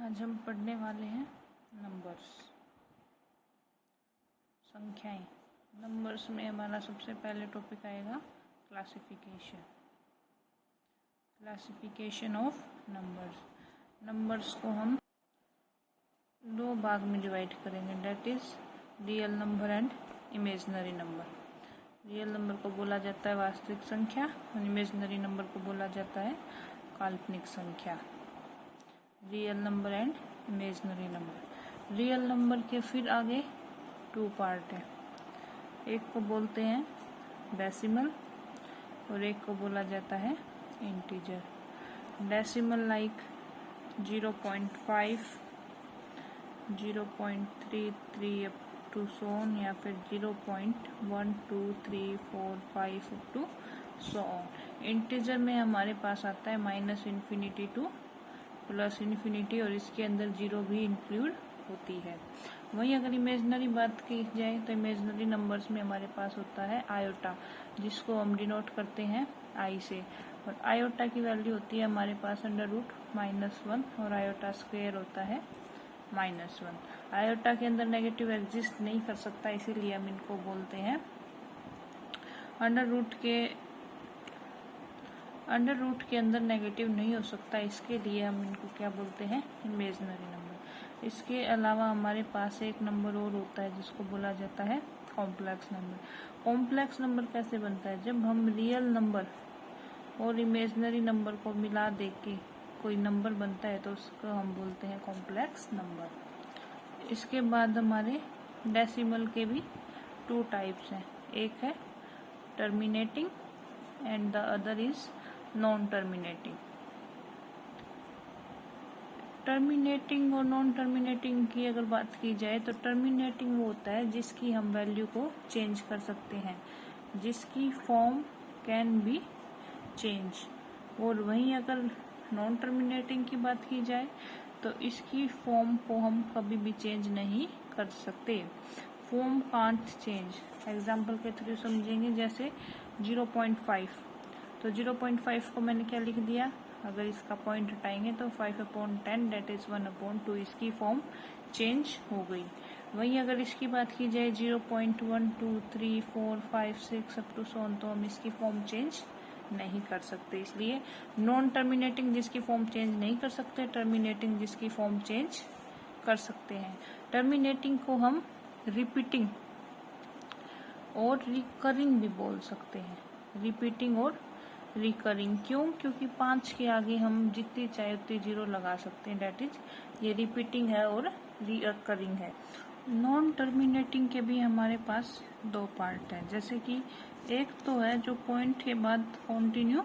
आज हम पढ़ने वाले हैं नंबर्स, संख्याएं। नंबर्स में हमारा सबसे पहले टॉपिक आएगा क्लासिफिकेशन ऑफ नंबर्स। नंबर्स को हम दो भाग में डिवाइड करेंगे, that is real number and imaginary number. Real number को बोला जाता है वास्तविक संख्या और इमेजिनरी नंबर को बोला जाता है काल्पनिक संख्या। Real number and imaginary number. Real number के फिर आगे टू पार्ट है, एक को बोलते हैं डेसिमल और एक को बोला जाता है integer. Decimal like 0.5, 0.33 up to so on, या फिर 0.1, 2, 3, 4, 5 up to so on. Integer में हमारे पास आता है -∞ टू +∞, और इसके अंदर 0 भी इंक्लूड होती है। वहीं अगर इमेजिनरी बात की जाए तो इमेजिनरी नंबर्स में हमारे पास होता है आयोटा, जिसको हम डिनोट करते हैं आई से, और आयोटा की वैल्यू होती है हमारे पास √-1 और आयोटा स्क्वायर होता है -1। आयोटा के अंदर नेगेटिव एग्जिस्ट नहीं कर सकता, इसीलिए हम इनको बोलते हैं अंडर रूट के अंदर नेगेटिव नहीं हो सकता, इसके लिए हम इनको क्या बोलते हैं, इमेजिनरी नंबर। इसके अलावा हमारे पास एक नंबर और होता है जिसको बोला जाता है कॉम्प्लेक्स नंबर। कॉम्प्लेक्स नंबर कैसे बनता है? जब हम रियल नंबर और इमेजिनरी नंबर को मिला दे के कोई नंबर बनता है तो उसको हम बोलते हैं कॉम्प्लेक्स नंबर। इसके बाद हमारे डेसिमल के भी 2 टाइप्स हैं, एक है terminating and the other is non terminating. Terminating और नॉन टर्मिनेटिंग की अगर बात की जाए तो टर्मिनेटिंग वो होता है जिसकी हम वैल्यू को चेंज कर सकते हैं, जिसकी फॉर्म कैन बी चेंज। और वहीं अगर नॉन टर्मिनेटिंग की बात की जाए तो इसकी फॉर्म को हम कभी भी चेंज नहीं कर सकते, फॉर्म कांट चेंज। एग्जाम्पल के थ्रू समझेंगे, जैसे 0.5, तो 0.5 को मैंने क्या लिख दिया, अगर इसका पॉइंट हटाएंगे तो 5/10 डेट इज 1/2, इसकी फॉर्म चेंज हो गई। वहीं अगर इसकी बात की जाए 0.1, 2, 3, 4, 5, 6 अप टू सो ऑन, तो हम इसकी फॉर्म चेंज नहीं कर सकते। इसलिए नॉन टर्मिनेटिंग जिसकी फॉर्म चेंज नहीं कर सकते, टर्मिनेटिंग जिसकी फॉर्म चेंज कर सकते हैं। टर्मिनेटिंग को हम रिपीटिंग और रिकरिंग भी बोल सकते हैं, रिपीटिंग और रिकरिंग। क्यों? क्योंकि 5 के आगे हम जितनी चाहे उतनी 0 लगा सकते हैं, डेट इज ये रिपीटिंग है और रिकरिंग है। नॉन टर्मिनेटिंग के भी हमारे पास 2 पार्ट हैं, जैसे कि एक तो है जो पॉइंट के बाद कंटिन्यू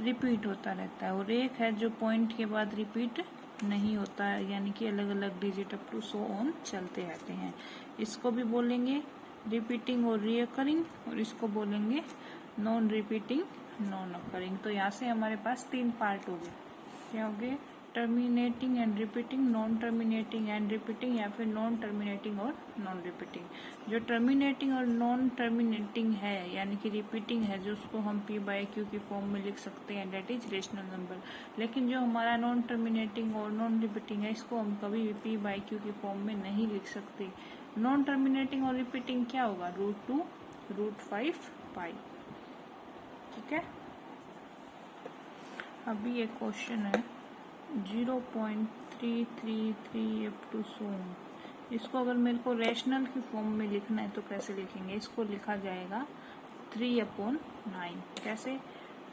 रिपीट होता रहता है, और एक है जो पॉइंट के बाद रिपीट नहीं होता है, यानी कि अलग अलग digit up to so on चलते रहते हैं। इसको भी बोलेंगे रिपीटिंग और रिकरिंग, और इसको बोलेंगे नॉन रिपीटिंग नॉन अकरिंग। तो यहाँ से हमारे पास 3 पार्ट हो गए, क्या हो गए, terminating and repeating, non terminating and repeating, या फिर नॉन टर्मिनेटिंग और नॉन रिपीटिंग। जो टर्मिनेटिंग और नॉन टर्मिनेटिंग है यानी कि रिपीटिंग है, जो उसको हम p/q की फॉर्म में लिख सकते हैं, डेट इज रेशनल नंबर। लेकिन जो हमारा नॉन टर्मिनेटिंग और नॉन रिपीटिंग है, इसको हम कभी भी p/q की फॉर्म में नहीं लिख सकते। नॉन टर्मिनेटिंग और रिपीटिंग क्या होगा, √2, √5π। ठीक है। अभी एक क्वेश्चन है 0.333 अप टू सो ऑन। इसको अगर मेरे को रेशनल की फॉर्म में लिखना है तो कैसे लिखेंगे? इसको लिखा जाएगा 3/9। कैसे?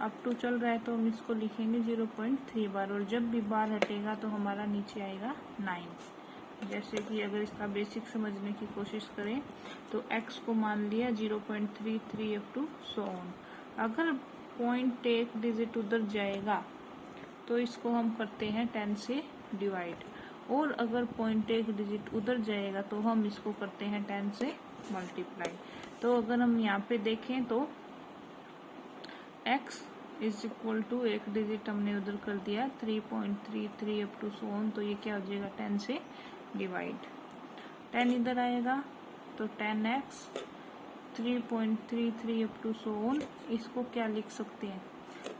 अप टू चल रहा है तो हम इसको लिखेंगे 0.3 बार, और जब भी बार हटेगा तो हमारा नीचे आएगा 9। जैसे कि अगर इसका बेसिक समझने की कोशिश करें तो x को मान लिया 0.33 अप टू सो ऑन। अगर पॉइंट एक डिजिट उधर जाएगा तो इसको हम करते हैं 10 से डिवाइड, और अगर पॉइंट एक डिजिट उधर जाएगा तो हम इसको करते हैं 10 से मल्टीप्लाई। तो अगर हम यहाँ पे देखें तो x इज इक्वल टू एक डिजिट हमने उधर कर दिया 3.33 अप टू सो ऑन, तो ये क्या हो जाएगा, 10 से डिवाइड। 10 इधर आएगा तो 10x 3.33 up to so on. इसको क्या लिख सकते हैं,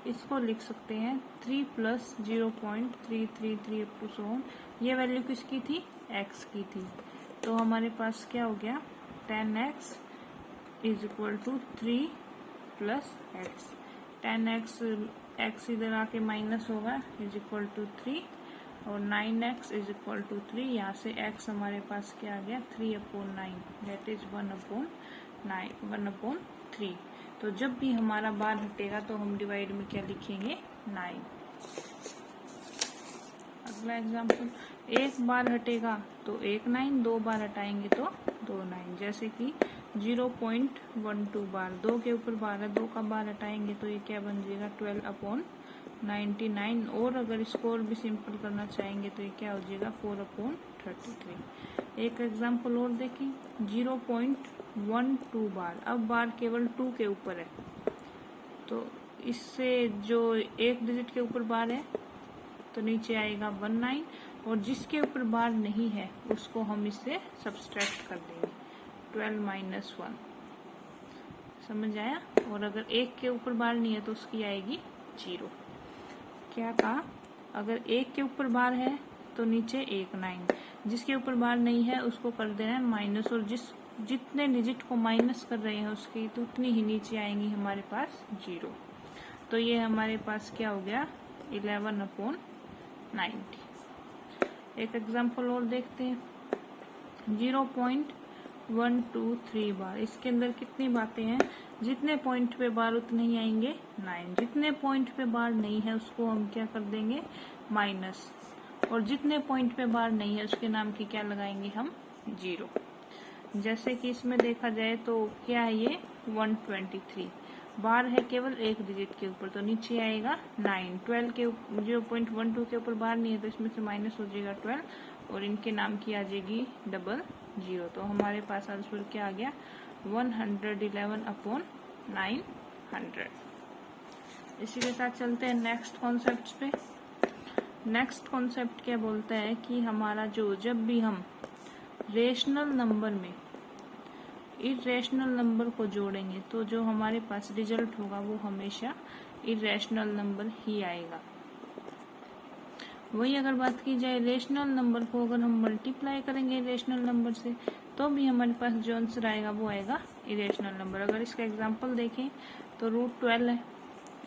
इसको लिख सकते हैं 3 plus 0.333 up to so on. ये वैल्यू किसकी थी? x की थी। तो हमारे पास क्या हो गया? 10x is equal to 3 plus x. 10x x इधर आके माइनस होगा इज इक्वल टू 3 और 9x इज इक्वल टू 3। यहाँ से x हमारे पास क्या आ गया? 3/9 दैट इज 1/3। तो जब भी हमारा बार हटेगा तो हम डिवाइड में क्या लिखेंगे? 9। अगला एग्जाम्पल, एक बार हटेगा तो 1 9, 2 बार हटाएंगे तो 2 9। जैसे कि 0.12 बार, 2 के ऊपर बार है, 2 का बार हटाएंगे तो ये क्या बन जाएगा? 12/99। और अगर इसको और भी सिंपल करना चाहेंगे तो ये क्या हो जाएगा? 4/33। एक एग्जाम्पल और देखें, 0.12 बार। अब बार केवल 2 के ऊपर है, तो इससे जो एक डिजिट के ऊपर बार है तो नीचे आएगा 19, और जिसके ऊपर बार नहीं है उसको हम इससे सब्सट्रैक्ट कर देंगे, 12 माइनस 1। समझ आया? और अगर एक के ऊपर बार नहीं है तो उसकी आएगी 0। क्या कहा? अगर एक के ऊपर बार है तो नीचे 1 9, जिसके ऊपर बार नहीं है उसको कर देना है माइनस, और जितने डिजिट को माइनस कर रहे हैं उसकी तो उतनी ही नीचे आएंगी हमारे पास 0। तो ये हमारे पास क्या हो गया? 11/90। एक एग्जाम्पल और देखते हैं, 0.123 बार। इसके अंदर कितनी बातें हैं? जितने पॉइंट पे बार उतने ही आएंगे 9, जितने पॉइंट पे बार नहीं है उसको हम क्या कर देंगे? माइनस, और जितने पॉइंट पे बार नहीं है उसके नाम की क्या लगाएंगे हम? 0। जैसे कि इसमें देखा जाए तो क्या है ये? 123 बार है केवल एक डिजिट के ऊपर, तो नीचे आएगा 9। 12 के 0.12 के ऊपर बार नहीं है तो इसमें से माइनस हो जाएगा 12, और इनके नाम की आ जाएगी 00। तो हमारे पास आंसर क्या आ गया? 111/900। इसी के साथ चलते हैं नेक्स्ट कॉन्सेप्ट पे। नेक्स्ट कॉन्सेप्ट क्या बोलता है कि हमारा जब भी हम रेशनल नंबर में इरेशनल नंबर को जोड़ेंगे तो जो हमारे पास रिजल्ट होगा वो हमेशा इरेशनल नंबर ही आएगा। वही अगर बात की जाए रेशनल नंबर को अगर हम मल्टीप्लाई करेंगे इरेशनल नंबर से तो भी हमारे पास जो आंसर आएगा वो आएगा इरेशनल नंबर। अगर इसका एग्जांपल देखें तो √12 है,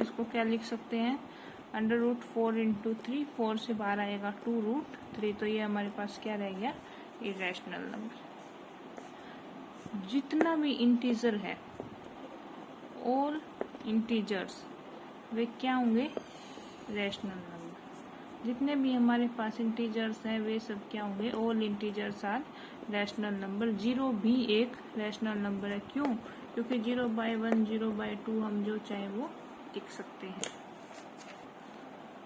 इसको क्या लिख सकते हैं? √4 × 3, 4 से बाहर आएगा 2√3। तो ये हमारे पास क्या रह गया? Irrational number. जितना भी इंटीजर है, ऑल इंटीजर्स, वे क्या होंगे? Rational number. जितने भी हमारे पास इंटीजर्स हैं वे सब क्या होंगे? All integers are rational number. 0 भी एक रैशनल नंबर है। क्यों? क्योंकि 0/1, 0/2 हम जो चाहे वो लिख सकते हैं।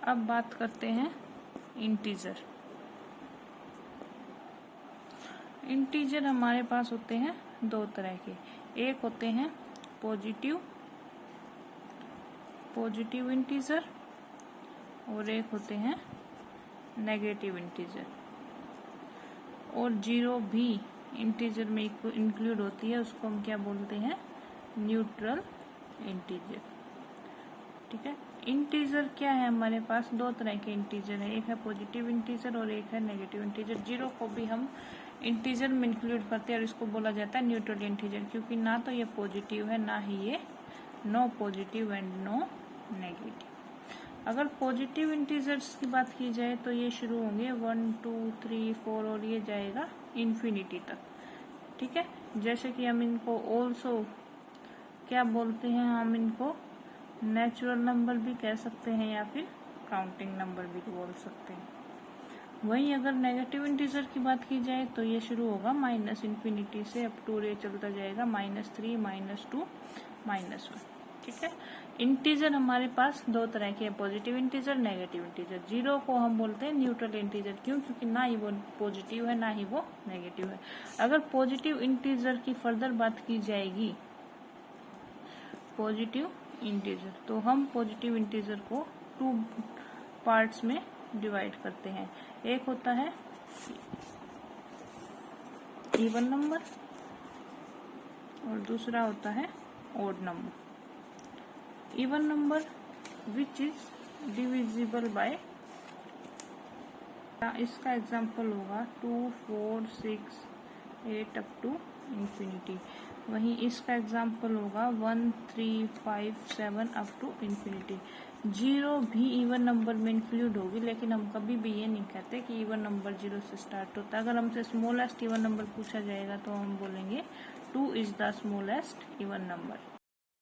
अब बात करते हैं इंटीजर। इंटीजर हमारे पास होते हैं दो तरह के, एक होते हैं पॉजिटिव इंटीजर और एक होते हैं नेगेटिव इंटीजर। और 0 भी इंटीजर में इंक्लूड होती है, उसको हम क्या बोलते हैं? Neutral integer. ठीक है। इंटीजर क्या है? हमारे पास दो तरह के इंटीजर है, एक है पॉजिटिव इंटीजर और एक है नेगेटिव इंटीजर। 0 को भी हम इंटीजर में इंक्लूड करते हैं और इसको बोला जाता है न्यूट्रल इंटीजर, क्योंकि ना तो ये पॉजिटिव है ना ही ये no positive and no negative. अगर पॉजिटिव इंटीजर्स की बात की जाए तो ये शुरू होंगे 1 2 3 4 और ये जाएगा इन्फिनिटी तक। ठीक है। जैसे कि हम इनको ऑल्सो क्या बोलते हैं? हम इनको नेचुरल नंबर भी कह सकते हैं या फिर काउंटिंग नंबर भी बोल सकते हैं। वहीं अगर नेगेटिव इंटीजर की बात की जाए तो ये शुरू होगा -इन्फिनिटी से अप टू ये चलता जाएगा -3 -2 -1। ठीक है। इंटीजर हमारे पास दो तरह के हैं, पॉजिटिव इंटीजर, नेगेटिव इंटीजर। 0 को हम बोलते हैं न्यूट्रल इंटीजर। क्यों? क्योंकि ना ही वो पॉजिटिव है ना ही वो नेगेटिव है। अगर पॉजिटिव इंटीजर की फर्दर बात की जाएगी, पॉजिटिव इंटीजर, तो हम पॉजिटिव इंटीजर को 2 पार्ट्स में डिवाइड करते हैं। एक होता है इवन नंबर और दूसरा होता है odd number. Even number which is divisible by, इसका एग्जाम्पल होगा 2, 4, 6, 8 अप टू इंफिनिटी। वहीं इसका एग्जाम्पल होगा 1, 3, 5, 7 अप टू इंफिनिटी। 0 भी इवन नंबर में इंक्लूड होगी, लेकिन हम कभी भी ये नहीं कहते कि इवन नंबर 0 से स्टार्ट होता है। अगर हमसे स्मॉलेस्ट इवन नंबर पूछा जाएगा तो हम बोलेंगे 2 is the smallest even number.